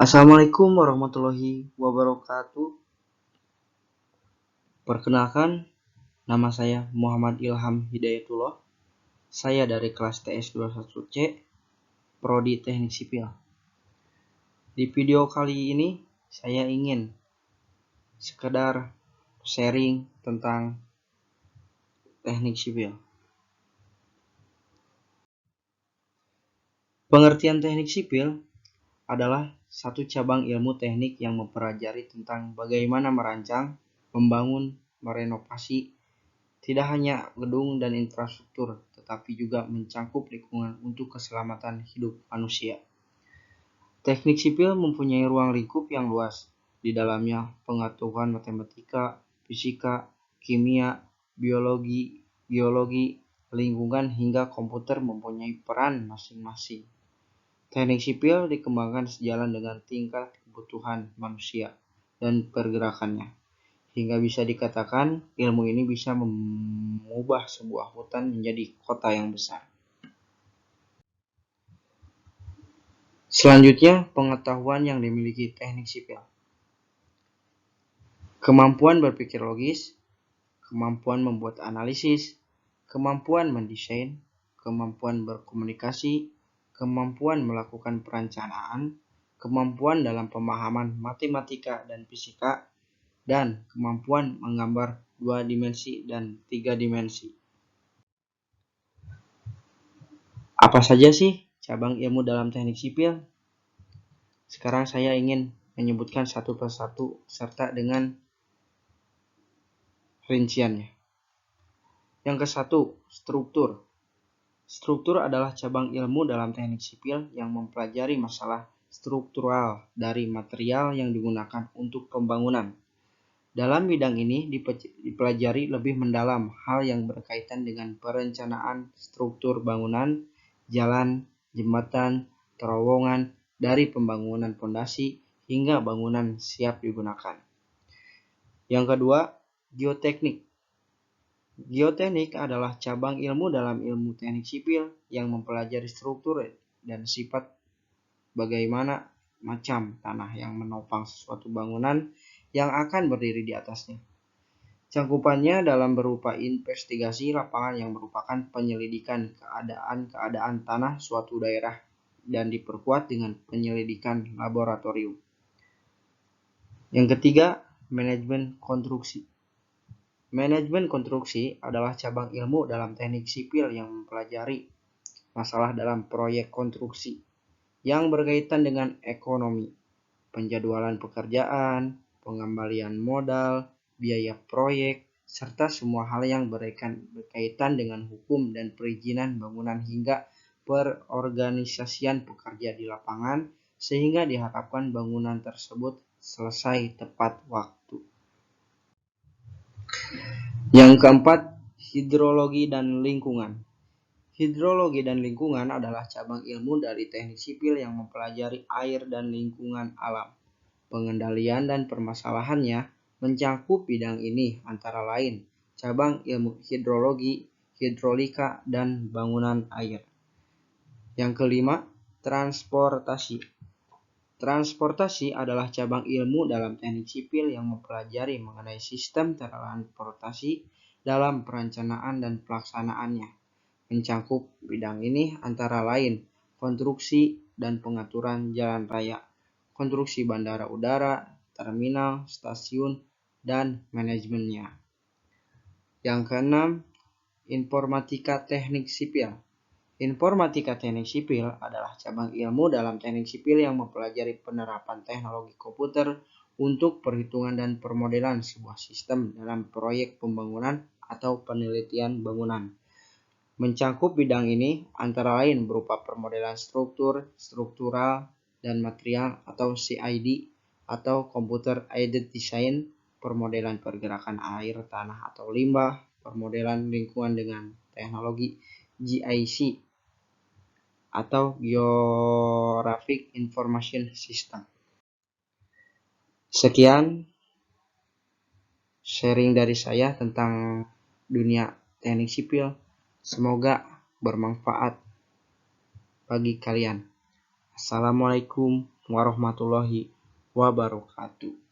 Assalamualaikum warahmatullahi wabarakatuh. Perkenalkan, nama saya Muhammad Ilham Hidayatullah. Saya dari kelas TS21C, Prodi Teknik Sipil. Di video kali ini, saya ingin sekedar sharing tentang teknik sipil. Pengertian teknik sipil adalah satu cabang ilmu teknik yang mempelajari tentang bagaimana merancang, membangun, merenovasi tidak hanya gedung dan infrastruktur, tetapi juga mencangkup lingkungan untuk keselamatan hidup manusia. Teknik sipil mempunyai ruang lingkup yang luas. Di dalamnya pengetahuan matematika, fisika, kimia, biologi, geologi, lingkungan hingga komputer mempunyai peran masing-masing. Teknik sipil dikembangkan sejalan dengan tingkat kebutuhan manusia dan pergerakannya, hingga bisa dikatakan ilmu ini bisa mengubah sebuah hutan menjadi kota yang besar. Selanjutnya, pengetahuan yang dimiliki teknik sipil. Kemampuan berpikir logis, kemampuan membuat analisis, kemampuan mendesain, kemampuan berkomunikasi, kemampuan melakukan perencanaan, kemampuan dalam pemahaman matematika dan fisika, dan kemampuan menggambar 2 dimensi dan 3 dimensi. Apa saja sih cabang ilmu dalam teknik sipil? Sekarang saya ingin menyebutkan satu persatu serta dengan rinciannya. Yang ke-1, struktur. Struktur adalah cabang ilmu dalam teknik sipil yang mempelajari masalah struktural dari material yang digunakan untuk pembangunan. Dalam bidang ini dipelajari lebih mendalam hal yang berkaitan dengan perencanaan struktur bangunan, jalan, jembatan, terowongan, dari pembangunan fondasi hingga bangunan siap digunakan. Yang kedua, geoteknik. Geoteknik adalah cabang ilmu dalam ilmu teknik sipil yang mempelajari struktur dan sifat bagaimana macam tanah yang menopang sesuatu bangunan yang akan berdiri di atasnya. Cangkupannya dalam berupa investigasi lapangan yang merupakan penyelidikan keadaan tanah suatu daerah dan diperkuat dengan penyelidikan laboratorium. Yang ketiga, manajemen konstruksi. Manajemen konstruksi adalah cabang ilmu dalam teknik sipil yang mempelajari masalah dalam proyek konstruksi yang berkaitan dengan ekonomi, penjadwalan pekerjaan, pengembalian modal, biaya proyek, serta semua hal yang berkaitan dengan hukum dan perizinan bangunan hingga perorganisasian pekerja di lapangan sehingga diharapkan bangunan tersebut selesai tepat waktu. Yang keempat, hidrologi dan lingkungan. Hidrologi dan lingkungan adalah cabang ilmu dari teknik sipil yang mempelajari air dan lingkungan alam. Pengendalian dan permasalahannya mencakup bidang ini antara lain cabang ilmu hidrologi, hidrolika, dan bangunan air. Yang kelima, transportasi. Transportasi adalah cabang ilmu dalam teknik sipil yang mempelajari mengenai sistem transportasi dalam perencanaan dan pelaksanaannya. Mencakup bidang ini antara lain konstruksi dan pengaturan jalan raya, konstruksi bandara udara, terminal, stasiun, dan manajemennya. Yang keenam, informatika teknik sipil. Informatika teknik sipil adalah cabang ilmu dalam teknik sipil yang mempelajari penerapan teknologi komputer untuk perhitungan dan permodelan sebuah sistem dalam proyek pembangunan atau penelitian bangunan. Mencakup bidang ini antara lain berupa permodelan struktur, struktural, dan material atau CID atau Computer Aided Design, permodelan pergerakan air, tanah, atau limbah, permodelan lingkungan dengan teknologi GIS atau Geographic Information System. Sekian sharing dari saya tentang dunia teknik sipil. Semoga bermanfaat bagi kalian. Assalamualaikum warahmatullahi wabarakatuh.